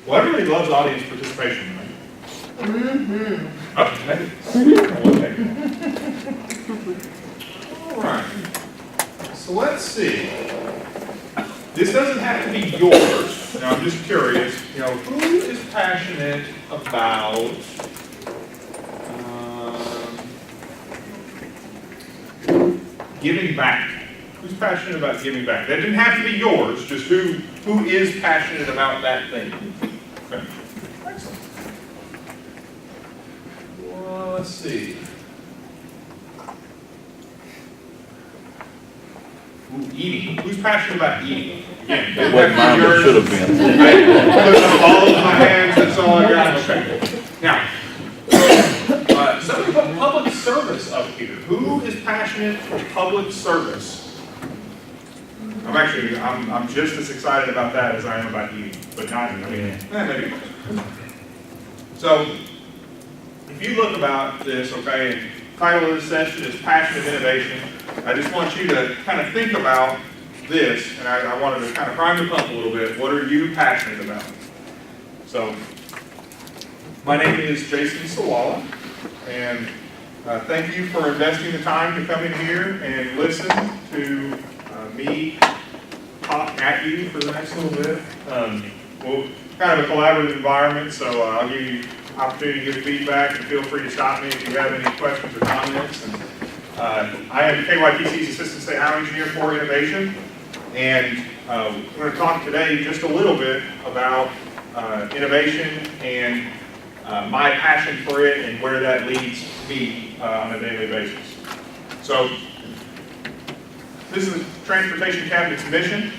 Well, everybody loves audience participation, right? Okay. All right. So let's see. This doesn't have to be yours. Now, I'm just curious, who is passionate about giving back? Who's passionate about giving back? That didn't have to be yours, just who is passionate about that thing? Okay. Excellent. Well, let's see. Ooh, eating. Who's passionate about eating? Again, It wasn't mine, but it should have been. All of my hands, that's all I got. Okay. Now, somebody put public service up here. Who is passionate for public service? I'm just as excited about that as I am about eating, but not, maybe. So, if you look about this, okay, and the title of this session is Passion of Innovation. I just want you to kind of think about this, and I wanted to kind of prime the pump a little bit. What are you passionate about? So, my name is Jason Siwula, and thank you for investing the time to come in here and listen to me talk at you for the next little bit. Well, kind of a collaborative environment, so I'll give you opportunity to give feedback, and feel free to stop me if you have any questions or comments. And, I am KYTC's Assistant State Highway Engineer for Innovation, and we're going to talk today just a little bit about innovation and my passion for it and where that leads me on a daily basis. So, this is the Transportation Cabinet's mission,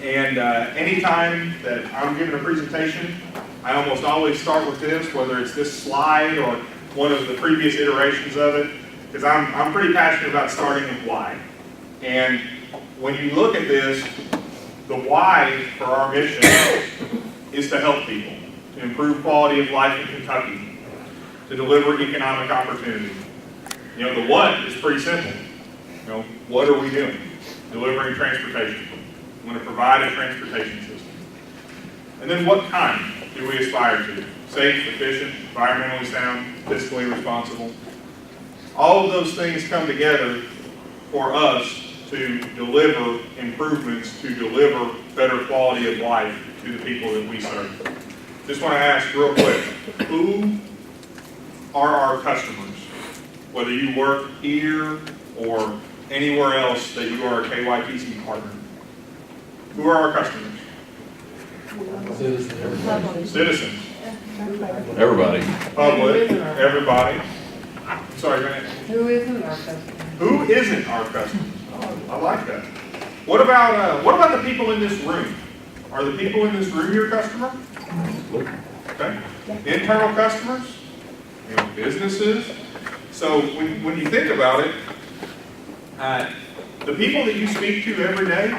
and anytime that I'm giving a presentation, I almost always start with this, whether it's this slide or one of the previous iterations of it, because I'm pretty passionate about starting with why. And when you look at this, the why for our mission is to help people, to improve quality of life in Kentucky, to deliver economic opportunity. The what is pretty simple. What are we doing? Delivering transportation. We want to provide a transportation system. And then what kind do we aspire to? Safe, efficient, environmentally sound, fiscally responsible. All of those things come together for us to deliver improvements, to deliver better quality of life to the people that we serve. Just want to ask real quick, who are our customers? Whether you work here or anywhere else that you are a KYTC partner. Who are our customers? Citizens. Everybody. Public. Everybody. Sorry, man. Who isn't our customer? Who isn't our customer? Oh, I like that. What about the people in this room? Are the people in this room your customer? Okay. Internal customers? Businesses? So when you think about it, the people that you speak to every day,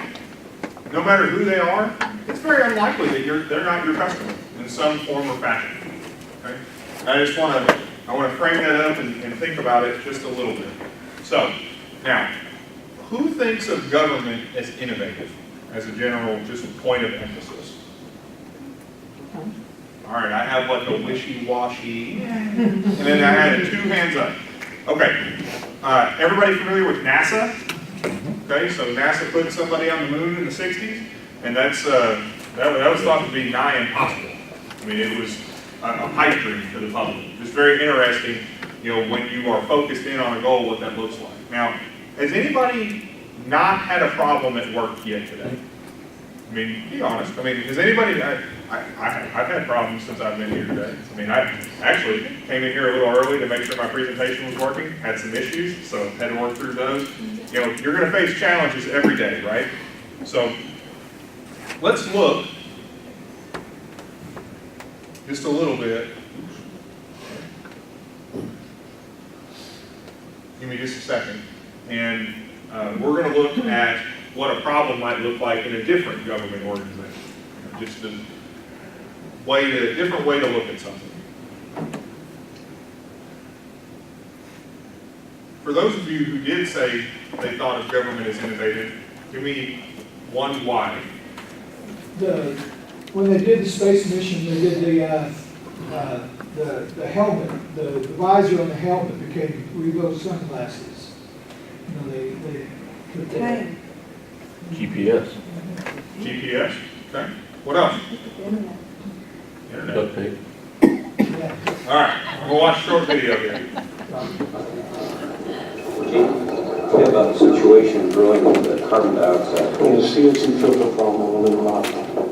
no matter who they are, it's very unlikely that they're not your customer in some form or fashion. Okay? I want to frame that up and think about it just a little bit. So, now, who thinks of government as innovative, as a general just point of emphasis? All right, I have like a wishy-washy, and then I had 2 hands up. Okay, everybody familiar with NASA? Okay, so NASA put somebody on the moon in the 60s, and that was thought to be nigh impossible. I mean, it was a pipe dream to the public. It's very interesting, when you are focused in on a goal, what that looks like. Now, has anybody not had a problem at work yet today? I mean, be honest. I mean, has anybody, I've had problems since I've been here today. I mean, I actually came in here a little early to make sure my presentation was working, had some issues, so had to work through those. You're going to face challenges every day, right? So, let's look just a little bit. Give me just a second. And we're going to look at what a problem might look like in a different government organization. Just a different way to look at something. For those of you who did say they thought of government as innovative, give me one why. The when they did the space mission, they did the helmet, the visor on the helmet became Revo sunglasses. You know, they put the GPS, GPS, okay. What else? Internet. duct tape. yeah. All right, we'll watch a short video here. What about the situation brewing with the carbon dioxide? The CO2 filter problem on the lot.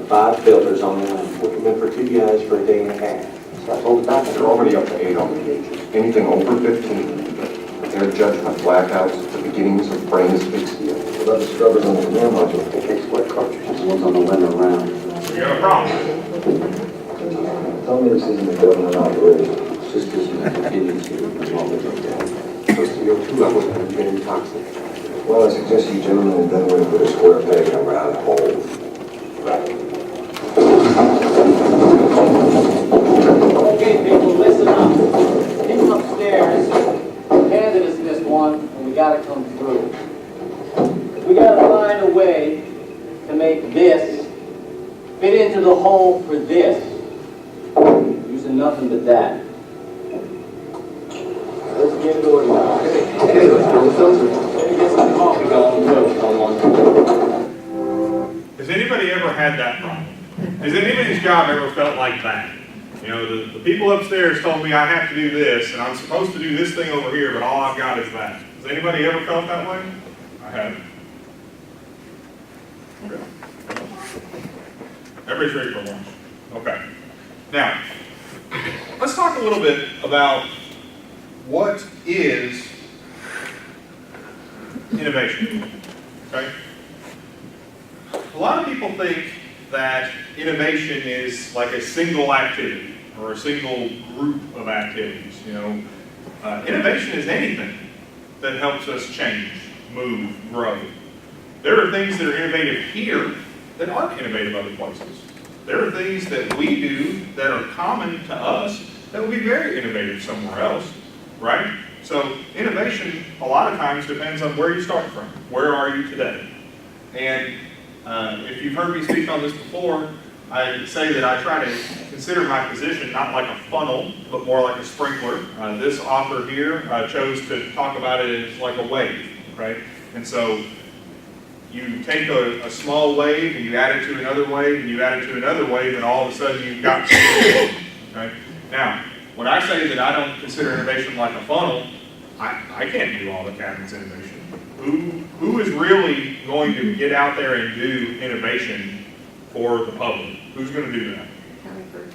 5 filters on the line. We come in for 2 guys for a day and a half. So I told the doctor, They're already up to 8 on the gauges. Anything over 15, their judgment blackouts at the beginnings of brains fixed deal. what about the scrubbers on the command module? It takes what cartridges? The ones on the limb around. We got a problem. Tell me this isn't a government operation. Sisters and contingency as long as it's down. Those CO2 levels have been getting toxic. Well, I suggest you gentlemen and then we put a square peg in a round hole. Okay, people, listen up. People upstairs handed us this one, and we gotta come through. We gotta find a way to make this fit into the hole for this. Using nothing but that. Let's get it organized. Okay, let's throw the filter. Let me get some coffee going too. Has anybody ever had that problem? Has anybody's job ever felt like that? You know, the people upstairs told me I have to do this, and I'm supposed to do this thing over here, but all I've got is that. Has anybody ever felt that way? I haven't. Okay. Everybody's ready for lunch. Okay. Now, let's talk a little bit about what is innovation. Okay? A lot of people think that innovation is like a single activity or a single group of activities. You know, innovation is anything that helps us change, move, grow. There are things that are innovative here that aren't innovative other places. There are things that we do that are common to us that will be very innovative somewhere else, right? So innovation a lot of times depends on where you start from. Where are you today? And if you've heard me speak on this before, I say that I try to consider my position not like a funnel, but more like a sprinkler. This author here chose to talk about it as like a wave, right? And so you take a small wave and you add it to another wave and you add it to another wave, and all of a sudden you've got something, right? Now, when I say that I don't consider innovation like a funnel, I can't do all the cabinet's innovation. Who is really going to get out there and do innovation for the public? Who's going to do that? County crews.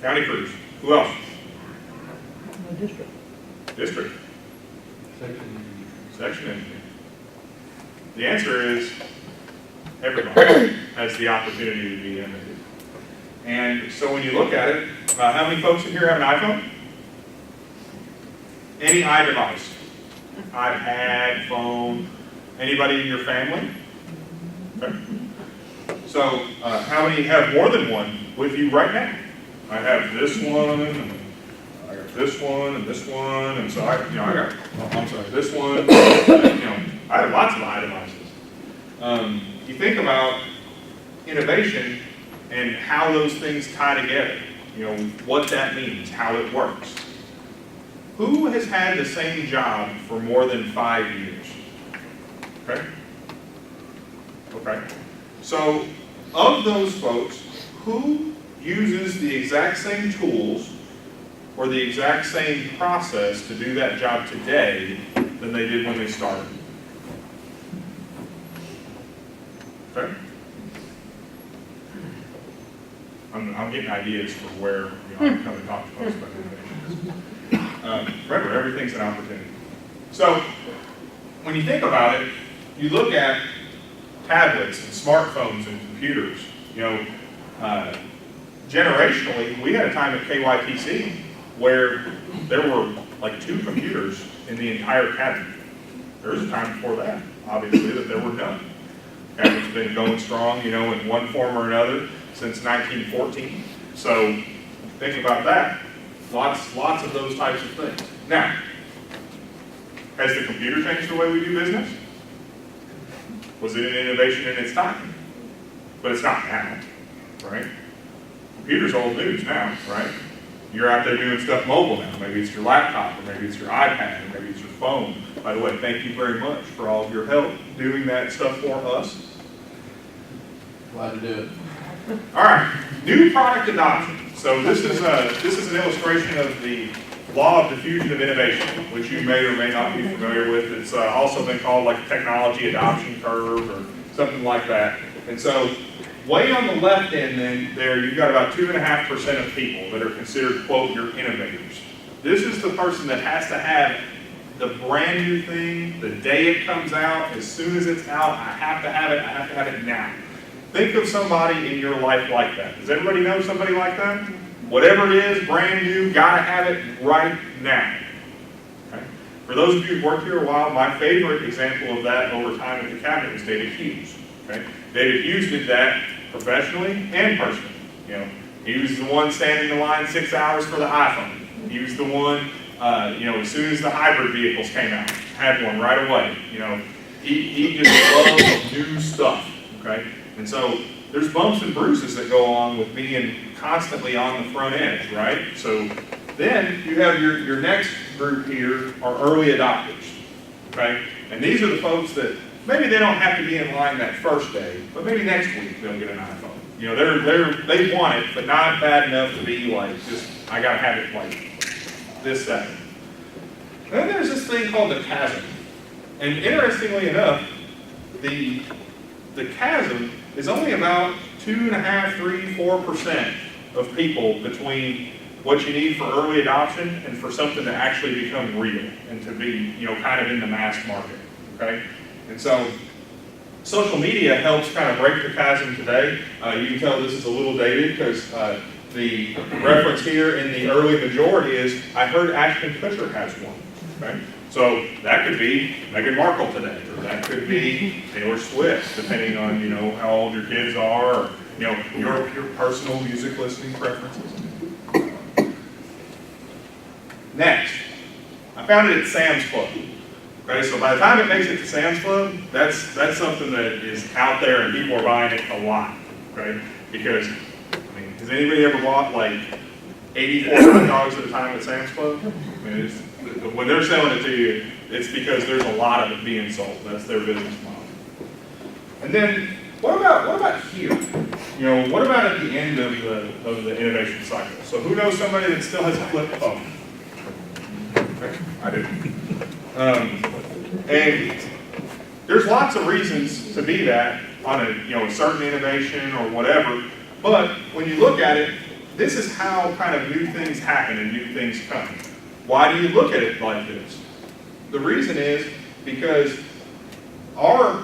County crews. Who else? District. District. Section engineer. The answer is everybody has the opportunity to be innovative. And so when you look at it, how many folks in here have an iPhone? Any iDevice? iPad, phone, anybody in your family? Okay. So how many have more than one with you right now? I have this one, and I got this one, and this one, and so I got, I'm sorry, this one, I have lots of iDevices. You think about innovation and how those things tie together, what that means, how it works. Who has had the same job for more than 5 years? Okay? Okay. So, of those folks, who uses the exact same tools or the exact same process to do that job today than they did when they started? Okay? I'm getting ideas for where I'm coming to talk to folks about innovation. Remember, everything's an opportunity. So, when you think about it, you look at tablets and smartphones and computers. Generationally, we had a time at KYTC where there were like 2 computers in the entire cabinet. There was a time before that, obviously, that there were none. Cabinet's been going strong, in one form or another since 1914. So, think about that. Lots of those types of things. Now, has the computer changed the way we do business? Was it an innovation in its time? But it's not now, right? Computer's old news now, right? You're out there doing stuff mobile now. Maybe it's your laptop, or maybe it's your iPad, or maybe it's your phone. By the way, thank you very much for all of your help doing that stuff for us. Glad to do it. All right, new product adoption. So this is an illustration of the law of diffusion of innovation, which you may or may not be familiar with. It's also been called like a technology adoption curve or something like that. And so way on the left end then there, you've got about 2.5% of people that are considered, quote, your innovators. This is the person that has to have the brand new thing the day it comes out. As soon as it's out, I have to have it. I have to have it now. Think of somebody in your life like that. Does everybody know somebody like that? Whatever it is, brand new, gotta have it right now. Okay? For those of you who've worked here a while, my favorite example of that over time at the cabinet was David Hughes. Okay? David Hughes did that professionally and personally. You know, he was the one standing in line 6 hours for the iPhone. He was the one, as soon as the hybrid vehicles came out, had one right away. You know, he just loves new stuff. Okay? And so there's bumps and bruises that go along with being constantly on the front edge, right? So then you have your next group here are early adopters, okay? And these are the folks that maybe they don't have to be in line that first day, but maybe next week they'll get an iPhone. You know, they want it, but not bad enough to be like, just, I gotta have it like this second. And then there's this thing called the chasm. And interestingly enough, the chasm is only about 2.5%, 3%, 4% of people between what you need for early adoption and for something to actually become real and to be, kind of in the mass market, okay? And so social media helps kind of break the chasm today. You can tell this is a little dated because the reference here in the early majority is, I heard Ashton Kutcher has one, okay? So that could be Meghan Markle today, or that could be Taylor Swift, depending on how old your kids are, or your personal music listening preferences. Next, I found it at Sam's Club. Okay, so by the time it makes it to Sam's Club, that's something that is out there and people are buying it a lot. Okay, because has anybody ever bought like $84 at a time at Sam's Club? When they're selling it to you, it's because there's a lot of it being sold. That's their business model. And then, what about here? What about at the end of the innovation cycle? So who knows somebody that still has a flip phone? Okay, I do. And there's lots of reasons to be that on a certain innovation or whatever. But when you look at it, this is how kind of new things happen and new things come. Why do you look at it like this? The reason is because our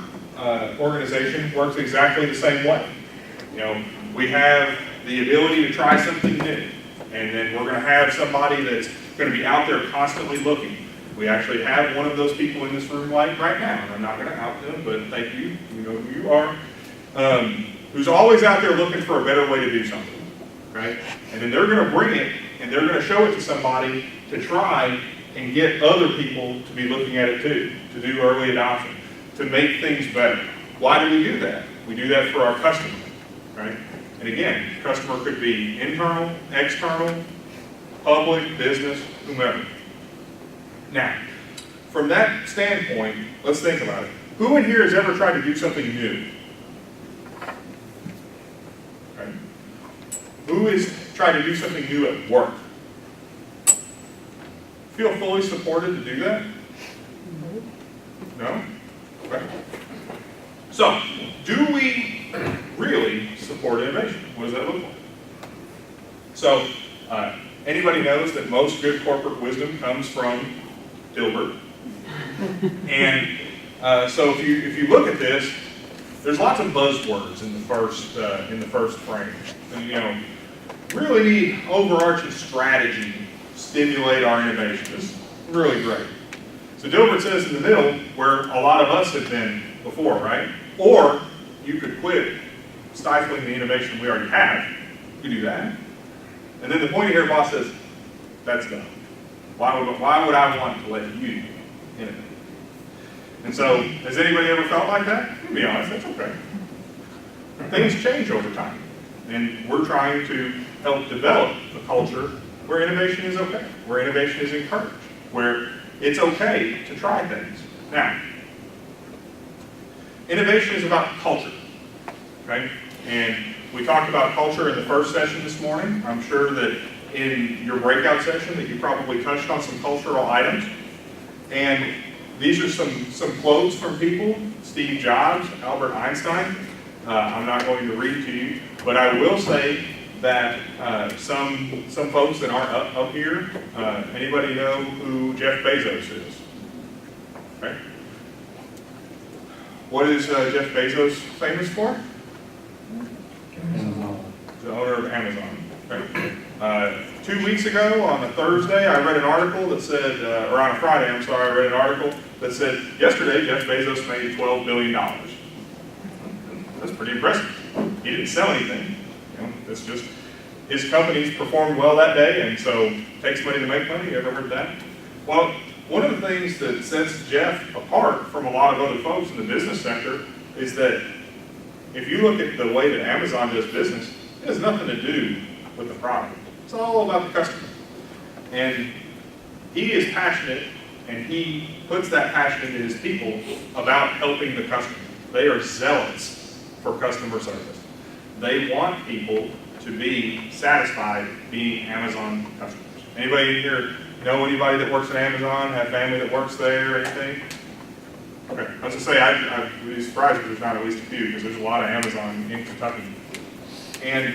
organization works exactly the same way. We have the ability to try something new, and then we're going to have somebody that's going to be out there constantly looking. We actually have one of those people in this room like right now, and I'm not going to out them, but thank you, you know who you are, who's always out there looking for a better way to do something, right? And then they're going to bring it, and they're going to show it to somebody to try and get other people to be looking at it too, to do early adoption, to make things better. Why do we do that? We do that for our customer, right? And again, customer could be internal, external, public, business, whomever. Now, from that standpoint, let's think about it. Who in here has ever tried to do something new? Okay. Who has tried to do something new at work? Feel fully supported to do that? No? Okay. So, do we really support innovation? What does that look like? So, anybody knows that most good corporate wisdom comes from Dilbert. And so if you look at this, there's lots of buzzwords in the first frame. And, really need overarching strategy to stimulate our innovation. It's really great. So Dilbert says in the middle, where a lot of us have been before, right? Or you could quit stifling the innovation we already have. You could do that. And then the pointy haired boss says, that's dumb. Why would I want to let you innovate? And so, has anybody ever felt like that? To be honest, that's okay. Things change over time. And we're trying to help develop a culture where innovation is okay, where innovation is encouraged, where it's okay to try things. Now, innovation is about culture, okay? And we talked about culture in the first session this morning. I'm sure that in your breakout session that you probably touched on some cultural items. And these are some quotes from people, Steve Jobs, Albert Einstein. I'm not going to read to you, but I will say that some folks that aren't up here, anybody know who Jeff Bezos is? Okay. What is Jeff Bezos famous for? The owner of Amazon. Okay. 2 weeks ago, on a Thursday, I read an article that said, or on a Friday, I'm sorry, I read an article that said, yesterday, Jeff Bezos made $12 billion. That's pretty impressive. He didn't sell anything. You know, it's just, his companies performed well that day, and so it takes money to make money. You ever heard that? Well, one of the things that sets Jeff apart from a lot of other folks in the business sector is that if you look at the way that Amazon does business, it has nothing to do with the product. It's all about the customer. And he is passionate, and he puts that passion into his people about helping the customer. They are zealots for customer service. They want people to be satisfied being Amazon customers. Anybody in here know anybody that works at Amazon, have family that works there or anything? Okay, I was going to say, I'd be surprised if there's not at least a few, because there's a lot of Amazon in Kentucky. And,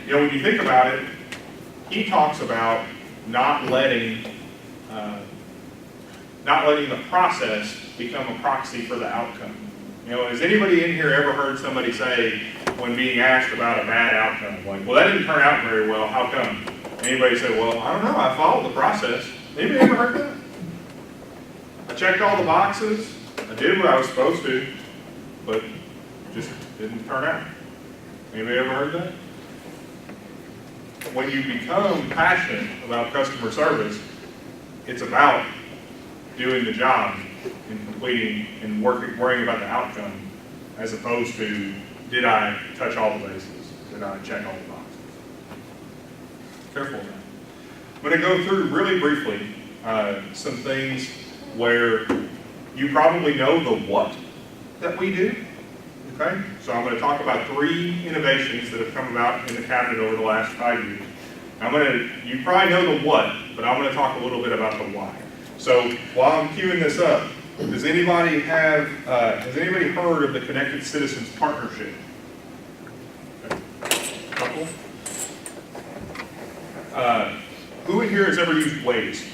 you know, when you think about it, he talks about not letting the process become a proxy for the outcome. You know, has anybody in here ever heard somebody say, when being asked about a bad outcome, like, well, that didn't turn out very well, how come? Anybody say, well, I don't know, I followed the process. Anybody ever heard that? I checked all the boxes, I did what I was supposed to, but it just didn't turn out. Anybody ever heard that? When you become passionate about customer service, it's about doing the job and completing and worrying about the outcome, as opposed to, did I touch all the bases? Did I check all the boxes? Careful of that. I'm going to go through really briefly some things where you probably know the what that we do. Okay? So I'm going to talk about 3 innovations that have come about in the cabinet over the last 5 years. You probably know the what, but I'm going to talk a little bit about the why. So while I'm queuing this up, has anybody heard of the Connected Citizens Partnership? Okay. Couple? Who in here has ever used Waze?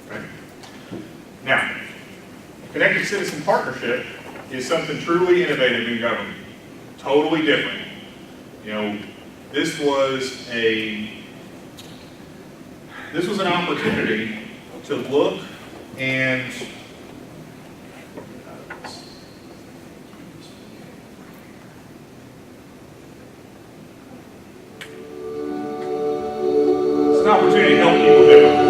Okay. Now, Connected Citizen Partnership is something truly innovative in government. Totally different. You know, this was an opportunity to look and it's an opportunity to help people differently.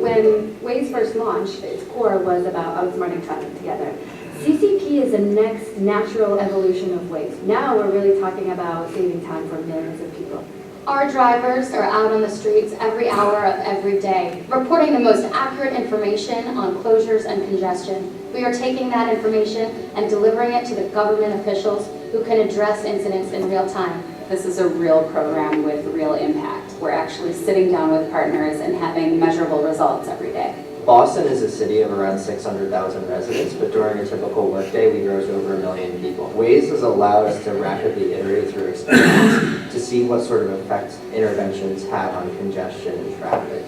When Waze first launched, its core was about outsmarting traffic together. CCP is the next natural evolution of Waze. Now we're really talking about saving time for millions of people. Our drivers are out on the streets every hour of every day, reporting the most accurate information on closures and congestion. We are taking that information and delivering it to the government officials who can address incidents in real time. This is a real program with real impact. We're actually sitting down with partners and having measurable results every day. Boston is a city of around 600,000 residents, but during a typical workday, we grow to over 1 million people. Waze has allowed us to rapidly iterate through experiments to see what sort of effect interventions have on congestion and traffic.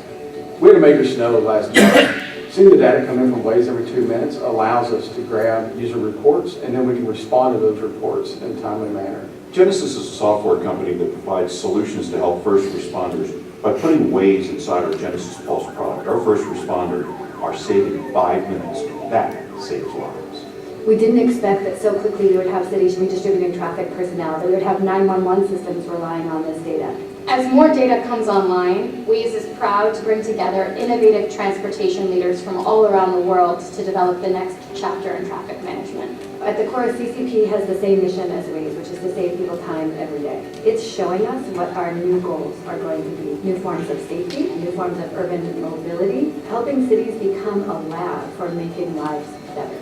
We had a major snow last month. Seeing the data come in from Waze every 2 minutes allows us to grab user reports, and then we can respond to those reports in a timely manner. Genesis is a software company that provides solutions to help first responders. By putting Waze inside our Genesis Pulse product, our first responders are saving 5 minutes. That saves lives. We didn't expect that so quickly we would have cities redistributing traffic personnel, that we would have 911 systems relying on this data. As more data comes online, Waze is proud to bring together innovative transportation leaders from all around the world to develop the next chapter in traffic management. At the core, CCP has the same mission as Waze, which is to save people time every day. It's showing us what our new goals are going to be. New forms of safety, new forms of urban mobility, helping cities become a lab for making lives better.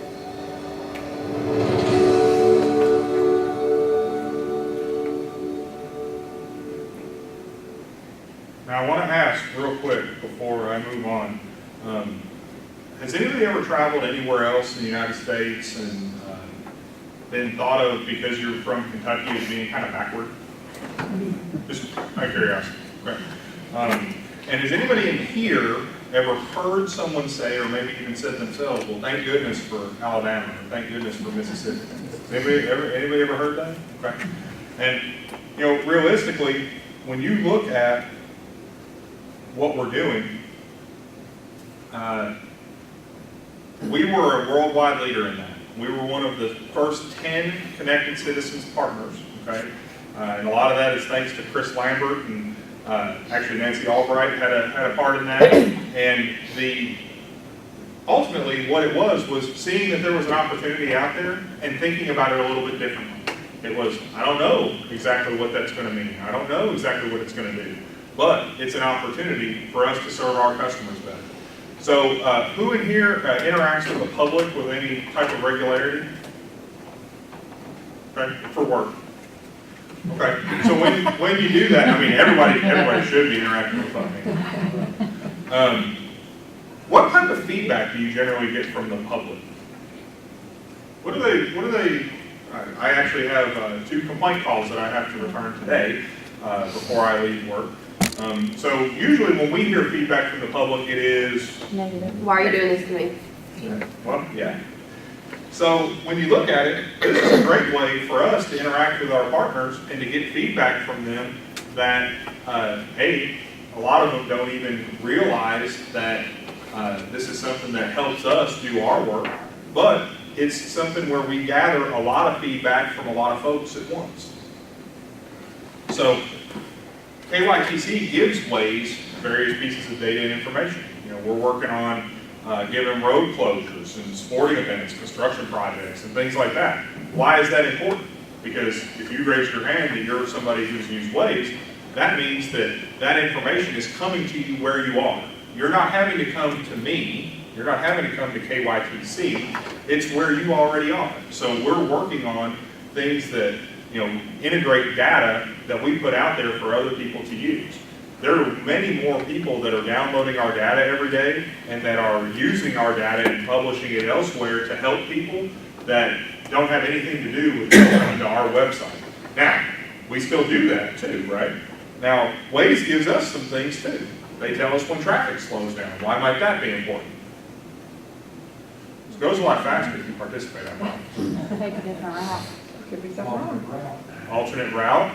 Now, I want to ask real quick before I move on, has anybody ever traveled anywhere else in the United States and been thought of, because you're from Kentucky, as being kind of backward? Just out of curiosity. Okay. And has anybody in here ever heard someone say, or maybe even said themselves, well, thank goodness for Alabama, or thank goodness for Mississippi? Anybody ever heard that? Okay. And, you know, realistically, when you look at what we're doing, we were a worldwide leader in that. We were one of the first 10 Connected Citizens partners, okay? And a lot of that is thanks to Chris Lambert, and actually Nancy Albright had a part in that. And ultimately what it was seeing that there was an opportunity out there and thinking about it a little bit differently. It was, I don't know exactly what that's going to mean. I don't know exactly what it's going to do. But it's an opportunity for us to serve our customers better. So who in here interacts with the public with any type of regularity? Okay, for work. Okay, so when you do that, I mean, everybody should be interacting with the public. What type of feedback do you generally get from the public? What do they? I actually have 2 complaint calls that I have to return today before I leave work. So usually when we hear feedback from the public, it is negative. Why are you doing this to me? Well, yeah. So when you look at it, this is a great way for us to interact with our partners and to get feedback from them that, hey, a lot of them don't even realize that this is something that helps us do our work, but it's something where we gather a lot of feedback from a lot of folks at once. So KYTC gives Waze various pieces of data and information. You know, we're working on giving road closures and sporting events, construction projects, and things like that. Why is that important? Because if you raise your hand that you're somebody who's used Waze, that means that that information is coming to you where you are. You're not having to come to me. You're not having to come to KYTC. It's where you already are. So we're working on things that, you know, integrate data that we put out there for other people to use. There are many more people that are downloading our data every day and that are using our data and publishing it elsewhere to help people that don't have anything to do with going to our website. Now, we still do that too, right? Now, Waze gives us some things too. They tell us when traffic slows down. Why might that be important? It goes a lot faster if you participate on that. Take a different route. Could be something wrong. Alternate route,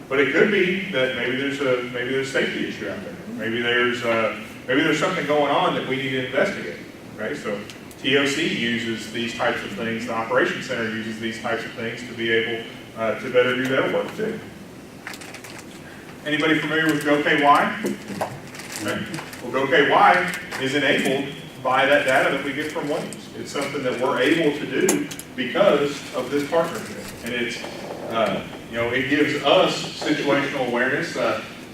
but it could be that maybe there's a safety issue out there. Maybe there's something going on that we need to investigate. Right? So TOC uses these types of things. The Operations Center uses these types of things to be able to better do their work too. Anybody familiar with GoKY? Okay. Well, GoKY is enabled by that data that we get from Waze. It's something that we're able to do because of this partnership, and it's it gives us situational awareness.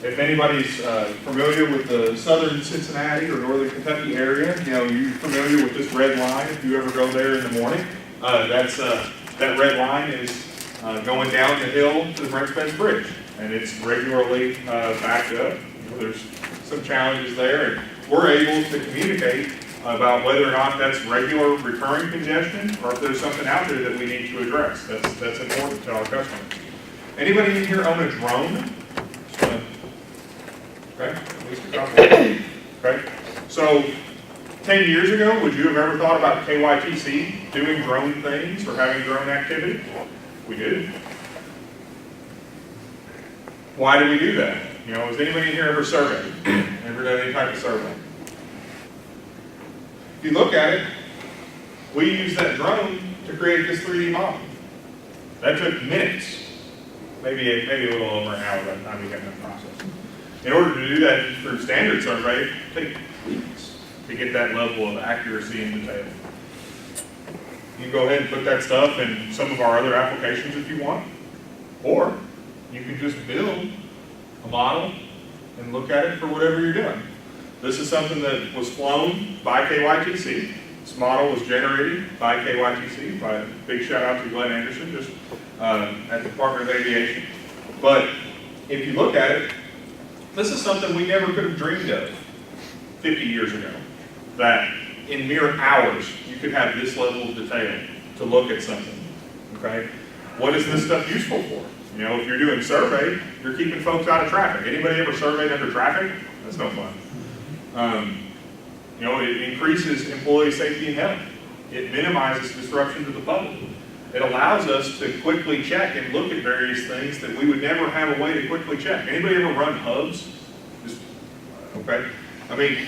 If anybody's familiar with the southern Cincinnati or northern Kentucky area, you're familiar with this red line. If you ever go there in the morning, that red line is going down the hill to the Brent Bridge, and it's regularly backed up. There's some challenges there, and we're able to communicate about whether or not that's regular recurring congestion or if there's something out there that we need to address. That's important to our customers. Anybody in here own a drone? Okay, at least a couple. Okay, so 10 years ago, would you have ever thought about KYTC doing drone things or having drone activity? We did. Why do we do that? Has anybody in here ever surveyed? Ever done any type of survey? If you look at it, we used that drone to create this 3D model. That took minutes. maybe a little over an hour by the time you get that process. In order to do that through standard survey, it takes weeks to get that level of accuracy and detail. You can go ahead and put that stuff in some of our other applications if you want, or you can just build a model and look at it for whatever you're doing. This is something that was flown by KYTC. This model was generated by KYTC, by a big shout out to Glenn Anderson, just at the Department of Aviation. But if you look at it, this is something we never could have dreamed of 50 years ago, that in mere hours you could have this level of detail to look at something, okay? What is this stuff useful for? You know, if you're doing survey, you're keeping folks out of traffic. Anybody ever surveyed under traffic? That's no fun. You know, it increases employee safety and health. It minimizes disruption to the public. It allows us to quickly check and look at various things that we would never have a way to quickly check. Anybody ever run hubs? Okay. I mean,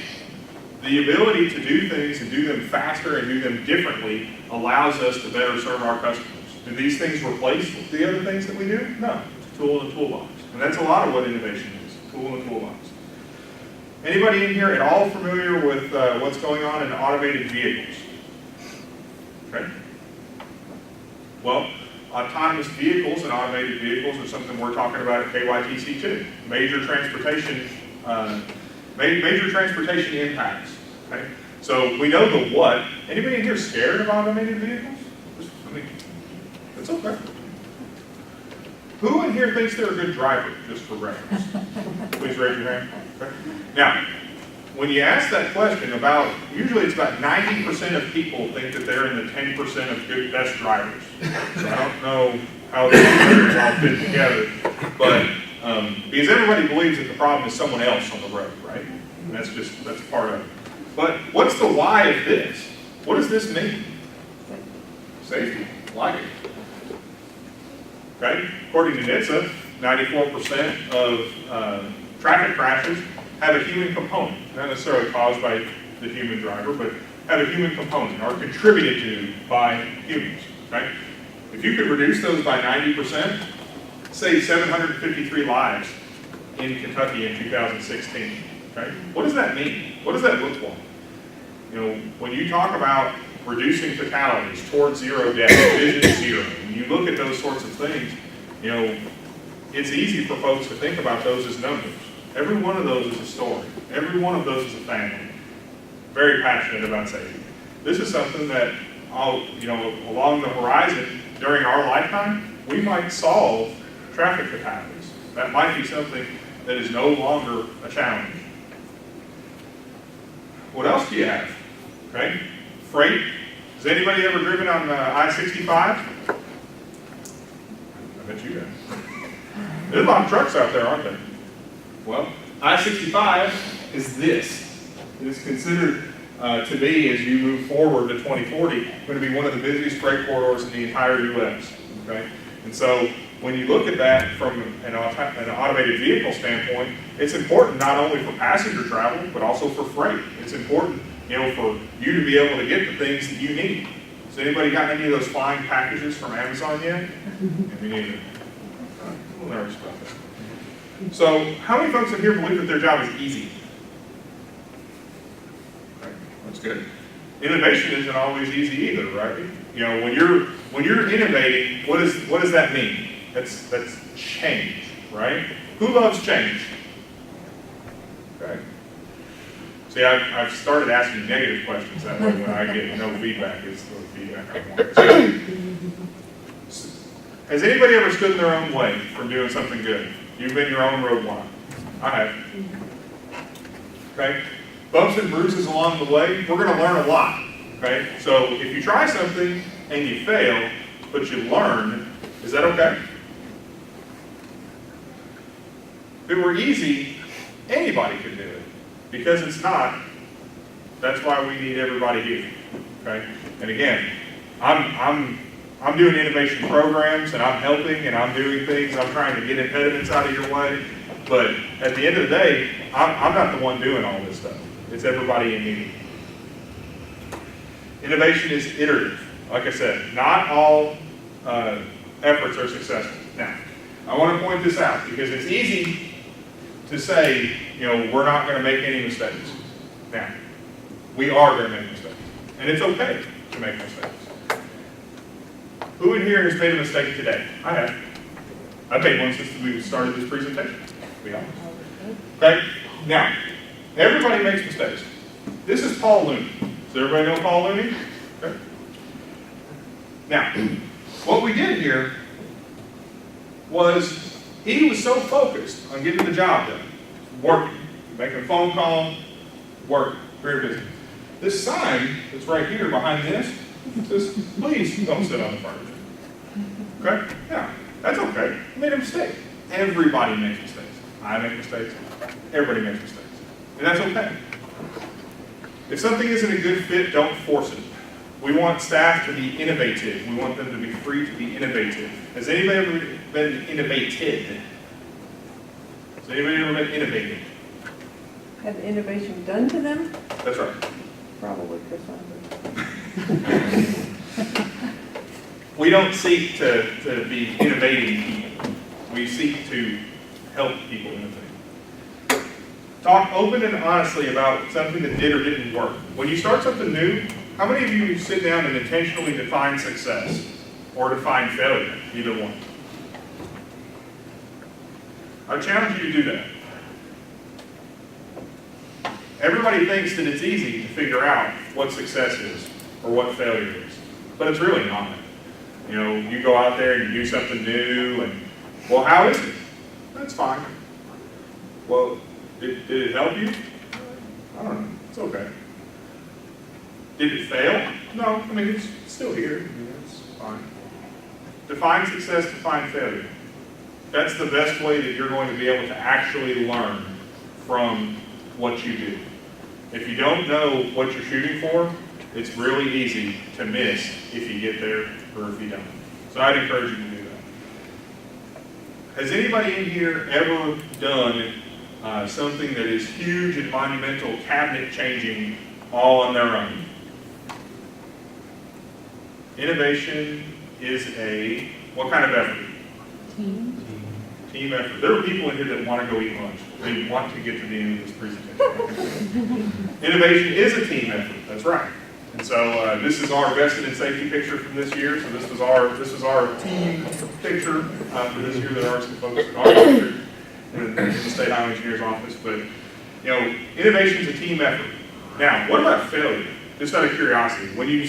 the ability to do things and do them faster and do them differently allows us to better serve our customers. Do these things replace the other things that we do? No. It's a tool in the toolbox. And that's a lot of what innovation is, a tool in the toolbox. Anybody in here at all familiar with what's going on in automated vehicles? Okay. Well, autonomous vehicles and automated vehicles are something we're talking about at KYTC too. Major transportation impacts. Okay? So we know the what. Anybody in here scared of automated vehicles? I mean, it's okay. Who in here thinks they're a good driver, just for reference? Please raise your hand. Okay. Now, when you ask that question, usually it's about 90% of people think that they're in the 10% of good best drivers. So I don't know how those numbers all fit together, but because everybody believes that the problem is someone else on the road, right? And that's part of it. But what's the why of this? What does this mean? Safety. Like it. Okay? According to NHTSA, 94% of traffic crashes have a human component, not necessarily caused by the human driver, but have a human component or contributed to by humans. Okay? If you could reduce those by 90%, save 753 lives in Kentucky in 2016. Okay? What does that mean? What does that look like? You know, when you talk about reducing fatalities towards zero death, vision zero, when you look at those sorts of things, you know, it's easy for folks to think about those as numbers. Every one of those is a story. Every one of those is a family. Very passionate about safety. This is something that, along the horizon, during our lifetime, we might solve traffic fatalities. That might be something that is no longer a challenge. What else do you have? Okay, freight. Has anybody ever driven on I-65? I bet you have. There's a lot of trucks out there, aren't there? Well, I-65 is this. It is considered to be, as you move forward to 2040, going to be one of the busiest freight corridors in the entire U.S. Okay? And so when you look at that from an automated vehicle standpoint, it's important not only for passenger travel, but also for freight. It's important, for you to be able to get the things that you need. Has anybody gotten any of those flying packages from Amazon yet? Me neither. I'm a little nervous about that. So, how many folks in here believe that their job is easy? Okay, that's good. Innovation isn't always easy either, right? When you're innovating, what does that mean? That's change, right? Who loves change? Okay. See, I've started asking negative questions that way when I get no feedback. It's the feedback I want. So, has anybody ever stood in their own way from doing something good? You've been your own roadblock. I have. Okay? Bumps and bruises along the way, we're going to learn a lot. Okay? So if you try something and you fail, but you learn, is that okay? If it were easy, anybody could do it. Because it's not, that's why we need everybody here. Okay? And again, I'm doing innovation programs and I'm helping and I'm doing things, I'm trying to get impediments out of your way, but at the end of the day, I'm not the one doing all this stuff. It's everybody in me. Innovation is iterative. Like I said, not all efforts are successful. Now, I want to point this out because it's easy to say, you know, we're not going to make any mistakes. Now, we are going to make mistakes, and it's okay to make mistakes. Who in here has made a mistake today? I have. I've made one since we started this presentation, to be honest. Okay? Now, everybody makes mistakes. This is Paul Looney. Does everybody know Paul Looney? Okay. Now, what we did here was he was so focused on getting the job done, working, making a phone call, working, very busy. This sign that's right here behind this says, please don't sit on the furniture. Okay? Yeah, that's okay. You made a mistake. Everybody makes mistakes. I make mistakes. Everybody makes mistakes. And that's okay. If something isn't a good fit, don't force it. We want staff to be innovative. We want them to be free to be innovative. Has anybody ever been innovated? Has anybody ever been innovated? Had the innovation done to them? That's right. Probably Chris Weinberg. We don't seek to be innovating people. We seek to help people innovate. Talk open and honestly about something that did or didn't work. When you start something new, how many of you sit down and intentionally define success or define failure? Either one. I challenge you to do that. Everybody thinks that it's easy to figure out what success is or what failure is, but it's really not. You know, you go out there and you do something new, and, well, how is it? That's fine. Well, did it help you? I don't know. It's okay. Did it fail? No. I mean, it's still here. I mean, it's fine. Define success, define failure. That's the best way that you're going to be able to actually learn from what you do. If you don't know what you're shooting for, it's really easy to miss if you get there or if you don't. So I'd encourage you to do that. Has anybody in here ever done something that is huge and monumental, cabinet changing, all on their own? Innovation is a, what kind of effort? Team effort. There are people in here that want to go eat lunch. They want to get to the end of this presentation. Innovation is a team effort. That's right. And so this is our vested in safety picture from this year. So this was our team picture for this year. There are some folks that are pictured in the State Highway Engineer's office. But you know, innovation is a team effort. Now, what about failure? Just out of curiosity, when you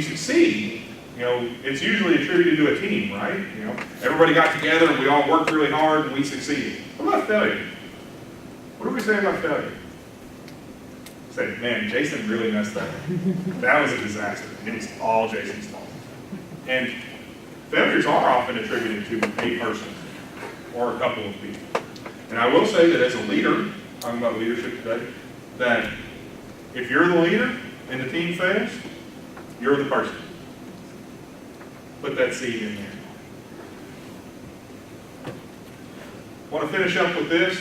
succeed, you know, it's usually attributed to a team, right? You know, everybody got together and we all worked really hard and we succeeded. What about failure? What do we say about failure? Say, man, Jason really messed up. That was a disaster. It was all Jason's fault. And failures are often attributed to a person or a couple of people. And I will say that as a leader, talking about leadership today, that if you're the leader and the team fails, you're the person. Put that seed in there. I want to finish up with this,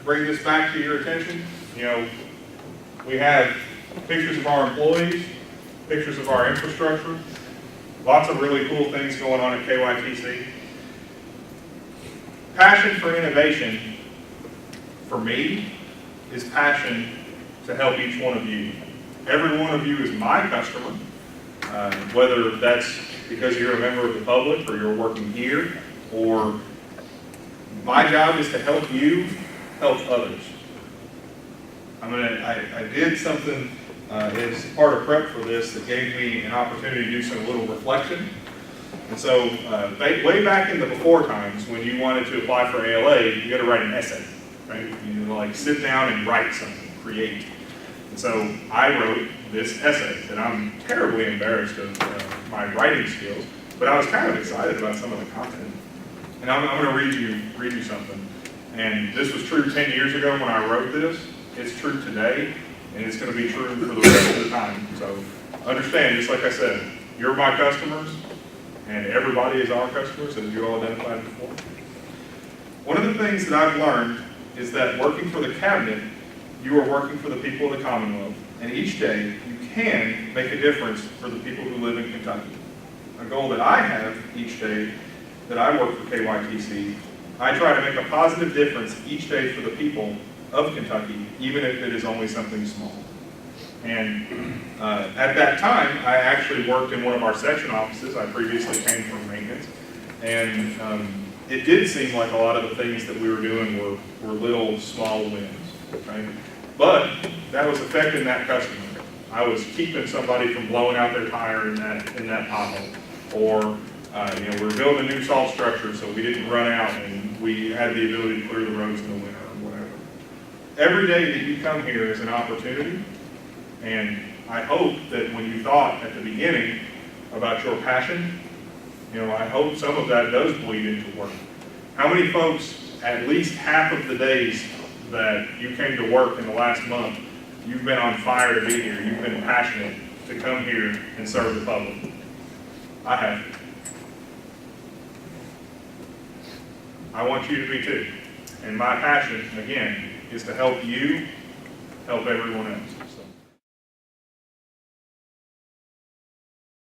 bring this back to your attention. You know, we have pictures of our employees, pictures of our infrastructure, lots of really cool things going on at KYTC. Passion for innovation, for me, is passion to help each one of you. Every one of you is my customer, whether that's because you're a member of the public or you're working here, or my job is to help you help others. I did something as part of prep for this that gave me an opportunity to do some little reflection. And so way back in the before times, when you wanted to apply for ALA, you got to write an essay, right? You like sit down and write something, create. And so I wrote this essay that I'm terribly embarrassed of my writing skills, but I was kind of excited about some of the content. And I'm going to read you something. And this was true 10 years ago when I wrote this. It's true today, and it's going to be true for the rest of the time. So understand, just like I said, you're my customers, and everybody is our customers, as you all identified before. One of the things that I've learned is that working for the cabinet, you are working for the people of the Commonwealth, and each day you can make a difference for the people who live in Kentucky. A goal that I have each day that I work for KYTC, I try to make a positive difference each day for the people of Kentucky, even if it is only something small. And at that time, I actually worked in one of our section offices. I previously came from maintenance. And it did seem like a lot of the things that we were doing were little, small wins. Okay? But that was affecting that customer. I was keeping somebody from blowing out their tire in that pothole. Or we were building a new salt structure, so we didn't run out and we had the ability to clear the roads in the winter or whatever. Every day that you come here is an opportunity. And I hope that when you thought at the beginning about your passion, I hope some of that does bleed into work. How many folks, at least half of the days that you came to work in the last month, you've been on fire to be here, you've been passionate to come here and serve the public? I have. I want you to be too. And my passion, again, is to help you help everyone else.